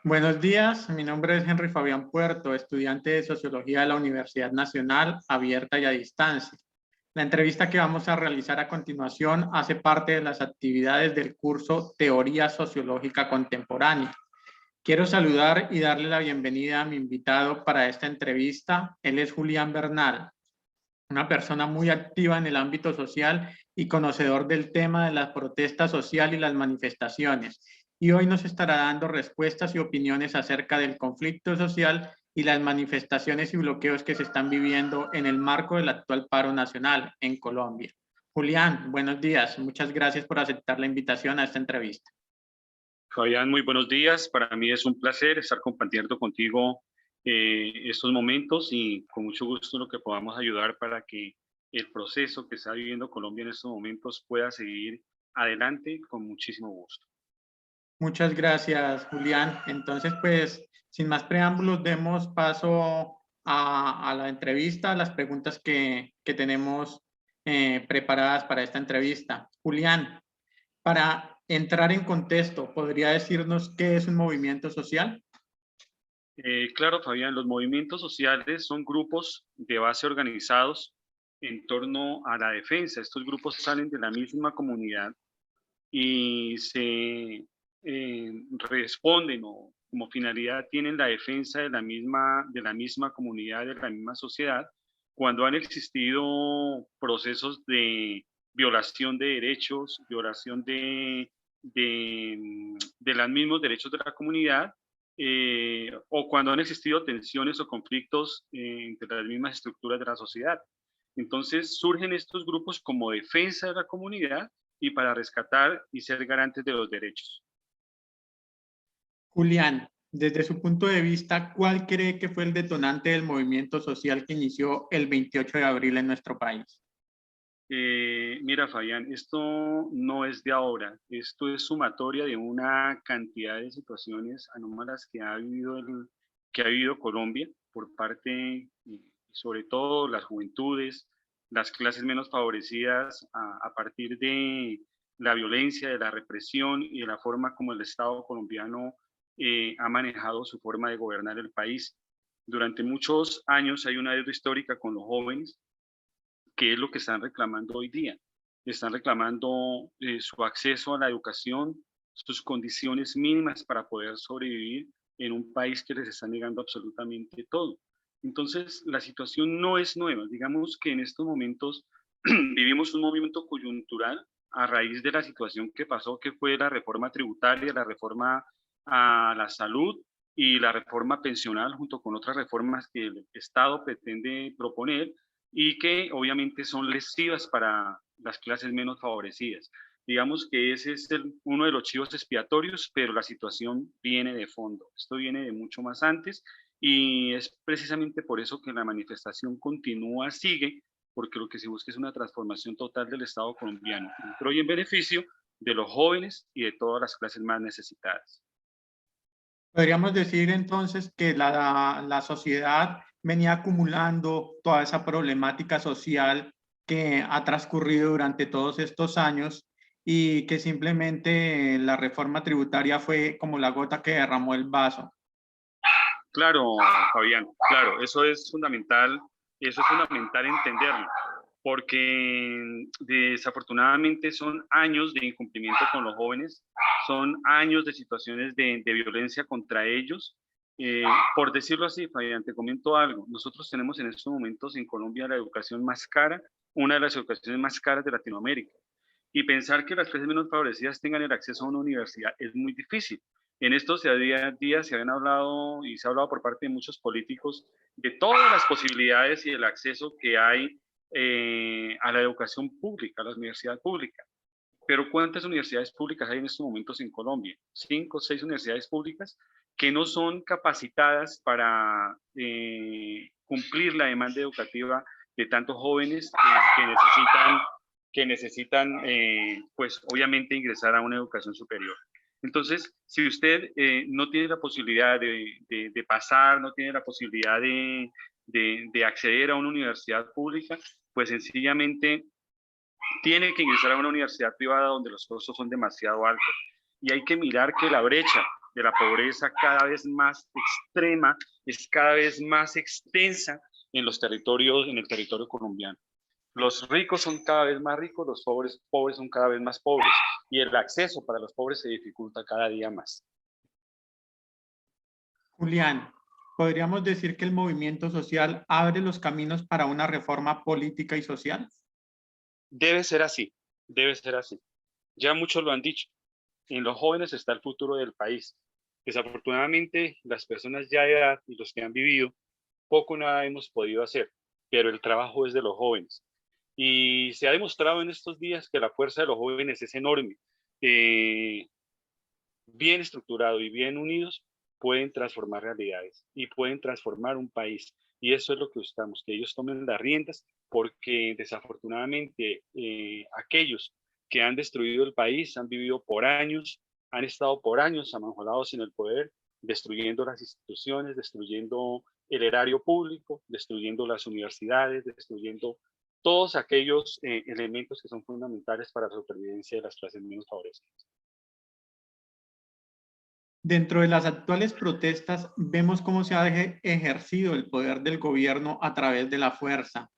Buenos días, mi nombre es Henry Fabián Puerto, estudiante de Sociología de la Universidad Nacional, abierta y a distancia. La entrevista que vamos a realizar a continuación hace parte de las actividades del curso Teoría Sociológica Contemporánea. Quiero saludar y darle la bienvenida a mi invitado para esta entrevista. Él es Julián Bernal, una persona muy activa en el ámbito social y conocedor del tema de la protesta social y las manifestaciones. Y hoy nos estará dando respuestas y opiniones acerca del conflicto social y las manifestaciones y bloqueos que se están viviendo en el marco del actual paro nacional en Colombia. Julián, buenos días. Muchas gracias por aceptar la invitación a esta entrevista. Fabián, muy buenos días. Para mí es un placer estar compartiendo contigo estos momentos y con mucho gusto lo que podamos ayudar para que el proceso que está viviendo Colombia en estos momentos pueda seguir adelante con muchísimo gusto. Muchas gracias, Julián. Entonces, pues, sin más preámbulos, demos paso a la entrevista, a las preguntas que tenemos preparadas para esta entrevista. Julián, para entrar en contexto, ¿podría decirnos qué es un movimiento social? Claro, Fabián, los movimientos sociales son grupos de base organizados en torno a la defensa. Estos grupos salen de la misma comunidad y se responden o como finalidad tienen la defensa de la misma comunidad, de la misma sociedad, cuando han existido procesos de violación de derechos, violación de los mismos derechos de la comunidad, o cuando han existido tensiones o conflictos entre las mismas estructuras de la sociedad. Entonces surgen estos grupos como defensa de la comunidad y para rescatar y ser garantes de los derechos. Julián, desde su punto de vista, ¿cuál cree que fue el detonante del movimiento social que inició el 28 de abril en nuestro país? Mira, Fabián, esto no es de ahora, esto es sumatoria de una cantidad de situaciones anómalas que ha vivido Colombia por parte, sobre todo las juventudes, las clases menos favorecidas a partir de la violencia, de la represión y de la forma como el Estado colombiano ha manejado su forma de gobernar el país. Durante muchos años hay una deuda histórica con los jóvenes, que es lo que están reclamando hoy día. Están reclamando su acceso a la educación, sus condiciones mínimas para poder sobrevivir en un país que les está negando absolutamente todo. Entonces, la situación no es nueva. Digamos que en estos momentos vivimos un movimiento coyuntural a raíz de la situación que pasó, que fue la reforma tributaria, la reforma a la salud y la reforma pensional, junto con otras reformas que el Estado pretende proponer, y que obviamente son lesivas para las clases menos favorecidas. Digamos que ese es uno de los chivos expiatorios, pero la situación viene de fondo. Esto viene de mucho más antes y es precisamente por eso que la manifestación continúa, sigue, porque lo que se busca es una transformación total del Estado colombiano, pero hoy en beneficio de los jóvenes y de todas las clases más necesitadas. Podríamos decir entonces que la sociedad venía acumulando toda esa problemática social que ha transcurrido durante todos estos años y que simplemente la reforma tributaria fue como la gota que derramó el vaso. Claro, Fabián, claro, eso es fundamental entenderlo, porque desafortunadamente son años de incumplimiento con los jóvenes, son años de situaciones de violencia contra ellos. Por decirlo así, Fabián, te comento algo. Nosotros tenemos en estos momentos en Colombia la educación más cara, una de las educaciones más caras de Latinoamérica. Y pensar que las clases menos favorecidas tengan el acceso a una universidad es muy difícil. En estos días se habían hablado y se ha hablado por parte de muchos políticos de todas las posibilidades y el acceso que hay a la educación pública, a la universidad pública. Pero ¿cuántas universidades públicas hay en estos momentos en Colombia? 5 o 6 universidades públicas que no son capacitadas para cumplir la demanda educativa de tantos jóvenes que necesitan pues obviamente ingresar a una educación superior. Entonces, si usted no tiene la posibilidad de pasar, no tiene la posibilidad de acceder a una universidad pública, pues sencillamente tiene que ingresar a una universidad privada donde los costos son demasiado altos. Y hay que mirar que la brecha de la pobreza cada vez más extrema, es cada vez más extensa en el territorio colombiano. Los ricos son cada vez más ricos, los pobres son cada vez más pobres, y el acceso para los pobres se dificulta cada día más. Julián, ¿podríamos decir que el movimiento social abre los caminos para una reforma política y social? Debe ser así, debe ser así. Ya muchos lo han dicho. En los jóvenes está el futuro del país. Desafortunadamente, las personas ya de edad y los que han vivido, poco nada hemos podido hacer, pero el trabajo es de los jóvenes. Y se ha demostrado en estos días que la fuerza de los jóvenes es enorme. Bien estructurado y bien unidos, pueden transformar realidades y pueden transformar un país. Y eso es lo que buscamos, que ellos tomen las riendas, porque desafortunadamente aquellos que han destruido el país han vivido por años, han estado por años amanjolados en el poder, destruyendo las instituciones, destruyendo el erario público, destruyendo las universidades, destruyendo todos aquellos elementos que son fundamentales para la supervivencia de las clases menos favorecidas. Dentro de las actuales protestas, vemos cómo se ha ejercido el poder del gobierno a través de la fuerza.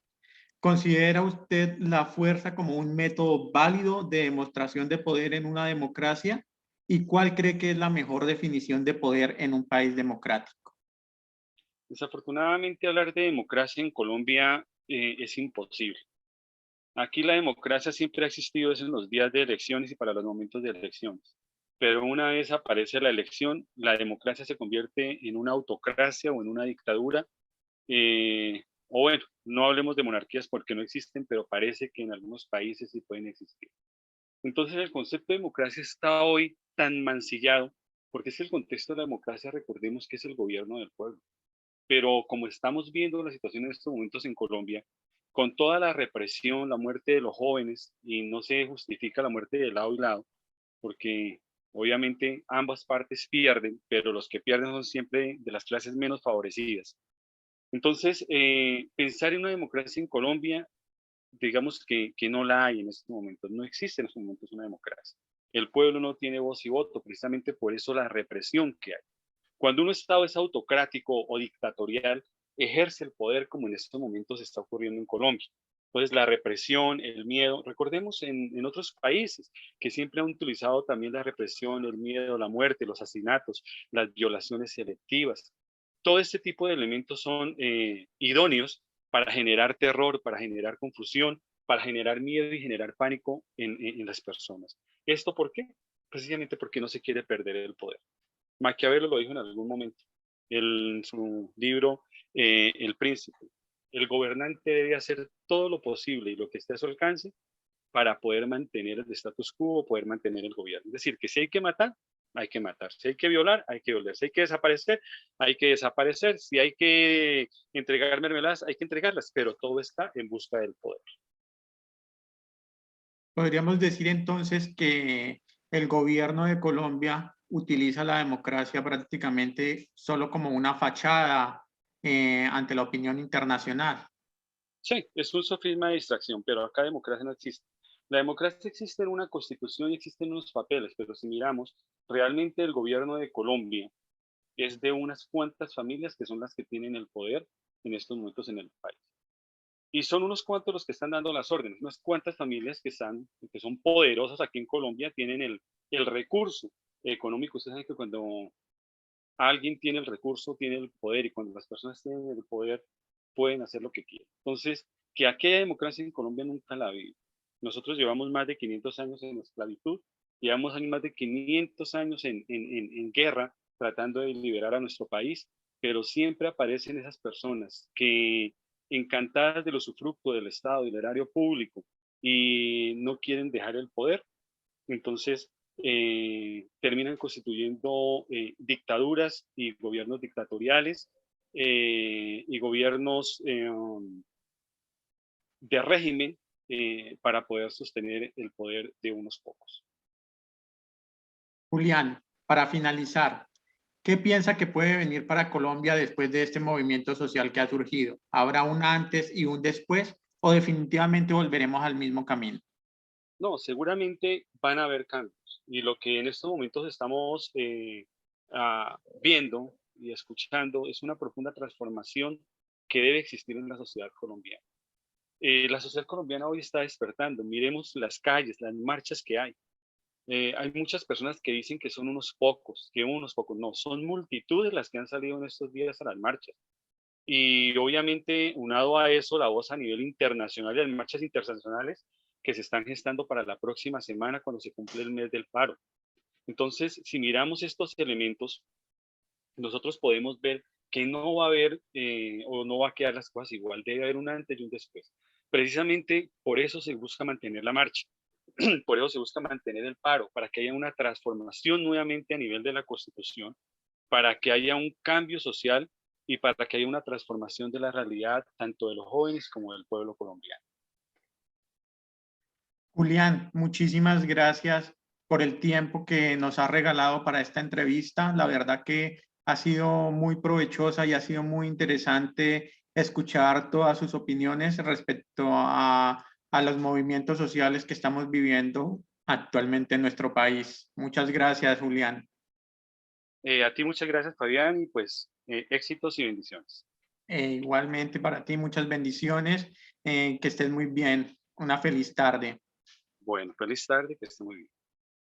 ¿Considera usted la fuerza como un método válido de demostración de poder en una democracia? ¿Y cuál cree que es la mejor definición de poder en un país democrático? Desafortunadamente, hablar de democracia en Colombia es imposible. Aquí la democracia siempre ha existido desde los días de elecciones y para los momentos de elecciones. Pero una vez aparece la elección, la democracia se convierte en una autocracia o en una dictadura. O bueno, no hablemos de monarquías porque no existen, pero parece que en algunos países sí pueden existir. Entonces el concepto de democracia está hoy tan mancillado, porque es el contexto de la democracia, recordemos que es el gobierno del pueblo. Pero como estamos viendo la situación en estos momentos en Colombia, con toda la represión, la muerte de los jóvenes, y no se justifica la muerte de lado y lado, porque obviamente ambas partes pierden, pero los que pierden son siempre de las clases menos favorecidas. Entonces, pensar en una democracia en Colombia, digamos que no la hay en estos momentos, no existe en estos momentos una democracia. El pueblo no tiene voz y voto, precisamente por eso la represión que hay. Cuando un Estado es autocrático o dictatorial, ejerce el poder como en estos momentos está ocurriendo en Colombia. Entonces, la represión, el miedo, recordemos en otros países que siempre han utilizado también la represión, el miedo, la muerte, los asesinatos, las violaciones selectivas. Todo este tipo de elementos son idóneos para generar terror, para generar confusión, para generar miedo y generar pánico en las personas. ¿Esto por qué? Precisamente porque no se quiere perder el poder. Maquiavelo lo dijo en algún momento, en su libro El Príncipe. El gobernante debe hacer todo lo posible y lo que esté a su alcance para poder mantener el status quo, poder mantener el gobierno. Es decir, que si hay que matar, hay que matar. Si hay que violar, hay que violar. Si hay que desaparecer, hay que desaparecer. Si hay que entregar mermeladas, hay que entregarlas. Pero todo está en busca del poder. Podríamos decir entonces que el gobierno de Colombia utiliza la democracia prácticamente solo como una fachada ante la opinión internacional. Sí, es un sofisma de distracción, pero acá democracia no existe. La democracia existe en una constitución y existe en unos papeles, pero si miramos, realmente el gobierno de Colombia es de unas cuantas familias que son las que tienen el poder en estos momentos en el país. Y son unos cuantos los que están dando las órdenes, unas cuantas familias que son poderosas aquí en Colombia, tienen el recurso económico. Usted sabe que cuando alguien tiene el recurso, tiene el poder, y cuando las personas tienen el poder, pueden hacer lo que quieran. Entonces, que aquella democracia en Colombia nunca la vive. Nosotros llevamos más de 500 años en esclavitud, llevamos más de 500 años en guerra, tratando de liberar a nuestro país, pero siempre aparecen esas personas que, encantadas del usufructo del Estado, del erario público, y no quieren dejar el poder. Entonces, terminan constituyendo dictaduras y gobiernos dictatoriales y gobiernos de régimen para poder sostener el poder de unos pocos. Julián, para finalizar, ¿qué piensa que puede venir para Colombia después de este movimiento social que ha surgido? ¿Habrá un antes y un después o definitivamente volveremos al mismo camino? No, seguramente van a haber cambios, y lo que en estos momentos estamos viendo y escuchando es una profunda transformación que debe existir en la sociedad colombiana. La sociedad colombiana hoy está despertando. Miremos las calles, las marchas que hay. Hay muchas personas que dicen que son unos pocos, no, son multitudes las que han salido en estos días a las marchas. Y obviamente, unado a eso, la voz a nivel internacional y las marchas internacionales que se están gestando para la próxima semana cuando se cumple el mes del paro. Entonces, si miramos estos elementos, nosotros podemos ver que no va a haber o no va a quedar las cosas igual, debe haber un antes y un después. Precisamente por eso se busca mantener la marcha, por eso se busca mantener el paro, para que haya una transformación nuevamente a nivel de la Constitución, para que haya un cambio social y para que haya una transformación de la realidad tanto de los jóvenes como del pueblo colombiano. Julián, muchísimas gracias por el tiempo que nos ha regalado para esta entrevista. La verdad que ha sido muy provechosa y ha sido muy interesante escuchar todas sus opiniones respecto a los movimientos sociales que estamos viviendo actualmente en nuestro país. Muchas gracias, Julián. A ti muchas gracias, Fabián, y pues éxitos y bendiciones. Igualmente para ti, muchas bendiciones. Que estés muy bien. Una feliz tarde. Bueno, feliz tarde, que esté muy bien.